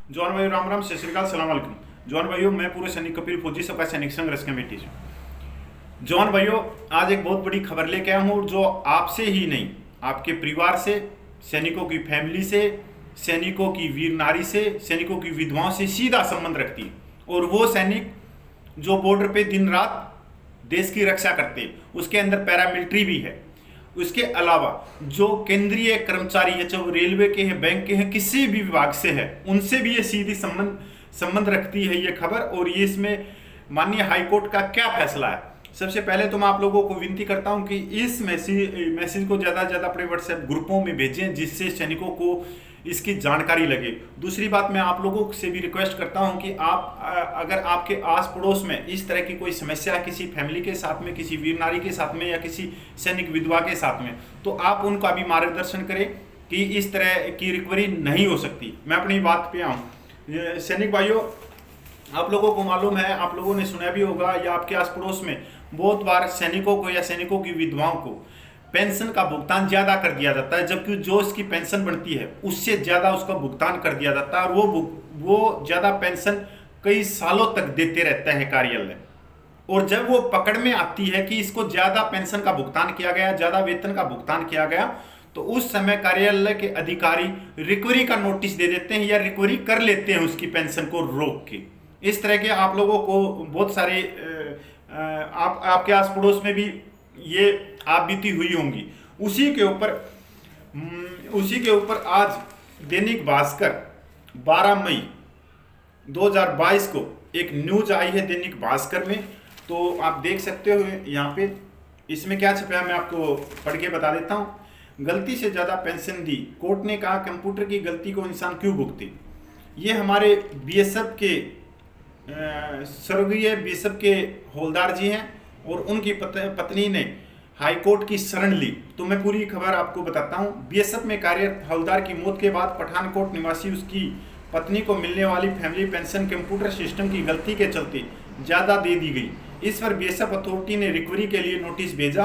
जवान भाइयों राम राम, सत श्रीकाल, सलाम वालेकुम। जवान भाइयों, मैं पूरे सैनिक कपिल फौजी सबका सैनिक संघर्ष कमेटी से। जवान भाइयों, आज एक बहुत बड़ी खबर लेके आया हूँ जो आपसे ही नहीं, आपके परिवार से, सैनिकों की फैमिली से, सैनिकों की वीर नारी से, सैनिकों की विधवाओं से सीधा संबंध रखती है। और वो सैनिक जो बॉर्डर पे दिन रात देश की रक्षा करते हैं, उसके अंदर पैरामिलिट्री भी है। उसके अलावा जो केंद्रीय कर्मचारी है, चाहे रेलवे के हैं, बैंक के हैं, किसी भी विभाग से है, उनसे भी ये सीधी संबंध रखती है ये खबर। और ये इसमें माननीय हाईकोर्ट का क्या फैसला है। सबसे पहले तो मैं आप लोगों को विनती करता हूं कि इस मैसेज को ज़्यादा से ज़्यादा अपने व्हाट्सएप ग्रुपों में भेजें, जिससे सैनिकों को इसकी जानकारी लगे। दूसरी बात, मैं आप लोगों से भी रिक्वेस्ट करता हूं कि आप अगर आपके आस पड़ोस में इस तरह की कोई समस्या है, किसी फैमिली के साथ में, किसी वीर नारी के साथ में या किसी सैनिक विधवा के साथ में, तो आप उनका भी मार्गदर्शन करें कि इस तरह की रिकवरी नहीं हो सकती। मैं अपनी बात पे आऊँ। सैनिक भाइयों, आप लोगों को मालूम है, आप लोगों ने सुना भी होगा या आपके आस पड़ोस में बहुत बार सैनिकों को या सैनिकों की विधवाओं को पेंशन का भुगतान ज्यादा कर दिया जाता है, जबकि जो इसकी पेंशन बनती है उससे ज्यादा उसका भुगतान कर दिया जाता है। और वो ज्यादा पेंशन कई सालों तक देते रहता है कार्यालय। और जब वो पकड़ में आती है कि इसको ज्यादा पेंशन का भुगतान किया गया, ज्यादा वेतन का भुगतान किया गया, तो उस समय कार्यालय के अधिकारी रिकवरी का नोटिस दे देते हैं या रिकवरी कर लेते हैं उसकी पेंशन को रोक के। इस तरह के आप लोगों को बहुत सारे आपके आस पड़ोस में भी ये आप बीती हुई होंगी। उसी के ऊपर आज दैनिक भास्कर 12 मई 2022 को एक न्यूज आई है दैनिक भास्कर में। तो आप देख सकते हो यहाँ पे, इसमें क्या छपा है मैं आपको पढ़ के बता देता हूँ। गलती से ज़्यादा पेंशन दी, कोर्ट ने कहा कंप्यूटर की गलती को इंसान क्यों भुगते। ये हमारे बीएसएफ के स्वर्गीय बीएसएफ के हवलदार जी हैं और उनकी पत्नी ने हाईकोर्ट की शरण ली। तो मैं पूरी खबर आपको बताता हूं। बीएसएफ में कार्यरत हवलदार की मौत के बाद पठानकोट निवासी उसकी पत्नी को मिलने वाली फैमिली पेंशन कंप्यूटर सिस्टम की गलती के चलते ज़्यादा दे दी गई। इस पर बीएसएफ अथॉरिटी ने रिकवरी के लिए नोटिस भेजा।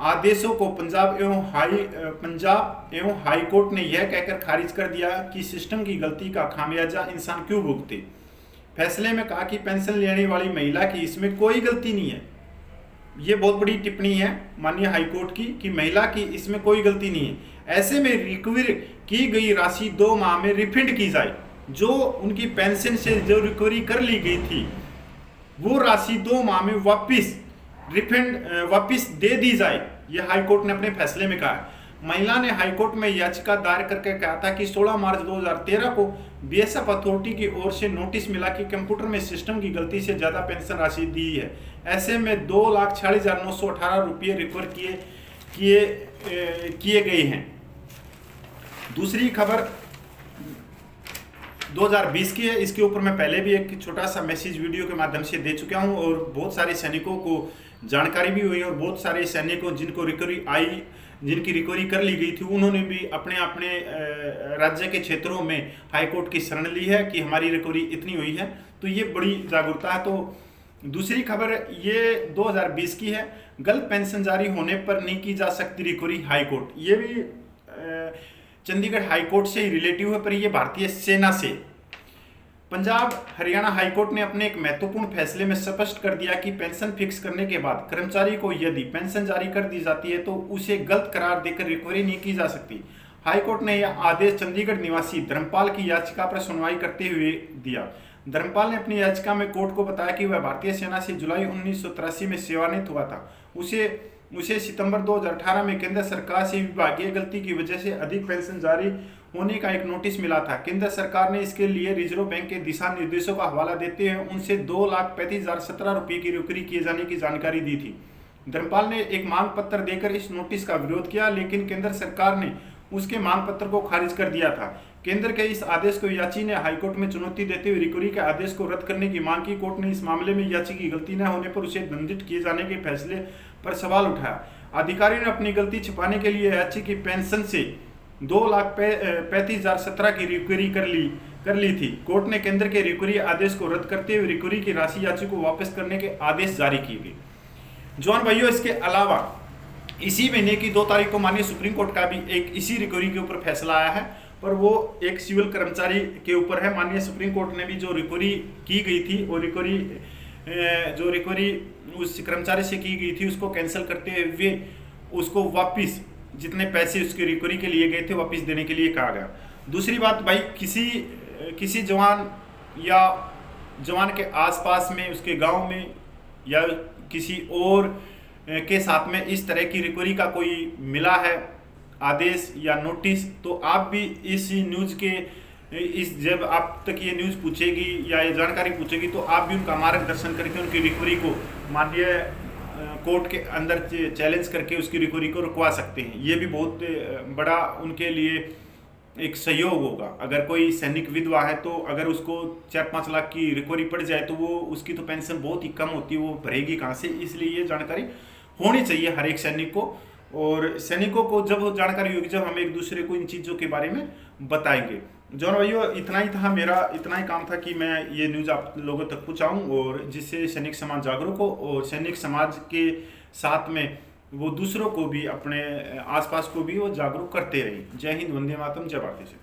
आदेशों को पंजाब एवं हाई कोर्ट ने यह कहकर खारिज कर दिया कि सिस्टम की गलती का खामियाजा इंसान क्यों भुगते। फैसले में कहा कि पेंशन लेने वाली महिला की इसमें कोई गलती नहीं है। ये बहुत बड़ी टिप्पणी है माननीय हाईकोर्ट की कि महिला की इसमें कोई गलती नहीं है। ऐसे में रिकवरी की गई राशि 2 माह में रिफंड की जाए। जो उनकी पेंशन से जो रिकवरी कर ली गई थी वो राशि 2 माह में वापिस दे दी जाए, ये हाईकोर्ट ने अपने फैसले में कहा है। महिला ने हाईकोर्ट में याचिका दायर करके कहा था कि 16 मार्च 2013 को बीएसएफ अथॉरिटी की ओर से नोटिस मिला कि कंप्यूटर में सिस्टम की गलती से ज़्यादा पेंशन राशि दी है। ऐसे में 2,46,918 रुपये रिकवर किए गए हैं। दूसरी खबर 2020 की है। इसके ऊपर मैं पहले भी एक छोटा सा मैसेज वीडियो के माध्यम से दे चुका हूं और बहुत सारे सैनिकों को जानकारी भी हुई और बहुत सारे सैनिकों जिनको रिकवरी आई, जिनकी रिकवरी कर ली गई थी, उन्होंने भी अपने अपने राज्य के क्षेत्रों में हाईकोर्ट की शरण ली है कि हमारी रिकवरी इतनी हुई है। तो ये बड़ी जागरूकता है। तो दूसरी खबर ये 2020 की है। गलत पेंशन जारी होने पर नहीं की जा सकती रिकवरी, हाईकोर्ट। ये भी चंडीगढ़ हाईकोर्ट से ही रिलेटिव है, पर ये भारतीय सेना से। पंजाब हरियाणा हाईकोर्ट ने अपने एक महत्वपूर्ण फैसले में स्पष्ट कर दिया कि पेंशन फिक्स करने के बाद कर्मचारी को यदि पेंशन जारी कर दी जाती है तो उसे गलत करार देकर रिकवरी नहीं की जा सकती। हाईकोर्ट ने यह आदेश चंडीगढ़ निवासी धर्मपाल की याचिका पर सुनवाई करते हुए दिया। धर्मपाल ने अपनी याचिका में कोर्ट को बताया कि वह भारतीय सेना से जुलाई 1983 में सेवानिवृत्त हुआ था। उसे सितंबर 2018 में केंद्र सरकार से विभागीय गलती की वजह से अधिक पेंशन जारी होने का एक नोटिस मिला था। केंद्र सरकार ने इसके लिए रिजर्व बैंक के दिशा निर्देशों का हवाला देते हुए उनसे 2,35,017 रुपये की रिकवरी किए जाने की जानकारी दी थी। धर्मपाल ने एक मांग पत्र देकर इस नोटिस का विरोध किया, लेकिन केंद्र सरकार ने उसके मांग पत्र को खारिज कर दिया था। केंद्र के इस आदेश को याची ने हाईकोर्ट में चुनौती देते हुए रिकवरी के आदेश को रद्द करने की मांग की। कोर्ट ने इस मामले में याची की गलती न होने पर उसे दंडित किए जाने के फैसले पर सवाल उठाया। अधिकारी ने अपनी गलती छिपाने के लिए याची की पेंशन से 2,35,017 की रिकवरी कर ली थी। कोर्ट ने केंद्र के रिकवरी आदेश को रद्द करते हुए रिकवरी की राशि याची को वापस करने के आदेश जारी किए गए। जवान भाइयों, इसके अलावा इसी महीने की 2 तारीख को माननीय सुप्रीम कोर्ट का भी एक इसी रिकवरी के ऊपर फैसला आया है। पर वो एक सिविल कर्मचारी के ऊपर है। माननीय सुप्रीम कोर्ट ने भी जो रिकवरी की गई थी, वो रिकवरी उस कर्मचारी से की गई थी, उसको कैंसिल करते हुए उसको वापस जितने पैसे उसके रिकवरी के लिए गए थे वापस देने के लिए कहा गया। दूसरी बात भाई, किसी जवान या जवान के आसपास में, उसके गांव में या किसी और के साथ में इस तरह की रिकवरी का कोई मिला है आदेश या नोटिस, तो आप भी इस न्यूज़ के जब आप तक ये न्यूज़ पूछेगी या ये जानकारी पूछेगी तो आप भी उनका मार्गदर्शन करके उनकी रिकवरी को माननीय कोर्ट के अंदर चैलेंज करके उसकी रिकवरी को रुकवा सकते हैं। ये भी बहुत बड़ा उनके लिए एक सहयोग होगा। अगर कोई सैनिक विधवा है तो अगर उसको 4-5 लाख की रिकवरी पड़ जाए तो वो उसकी तो पेंशन बहुत ही कम होती है, वो भरेगी कहाँ से। इसलिए ये जानकारी होनी चाहिए हर एक सैनिक को, और सैनिकों को जब जानकारी होगी जब हम एक दूसरे को इन चीज़ों के बारे में बताएंगे। जवान भाइयों, इतना ही था, मेरा इतना ही काम था कि मैं ये न्यूज़ आप लोगों तक पहुँचाऊँ और जिससे सैनिक समाज जागरूक हो और सैनिक समाज के साथ में वो दूसरों को भी, अपने आसपास को भी वो जागरूक करते रहे। जय हिंद, वंदे मातरम, जय भारत।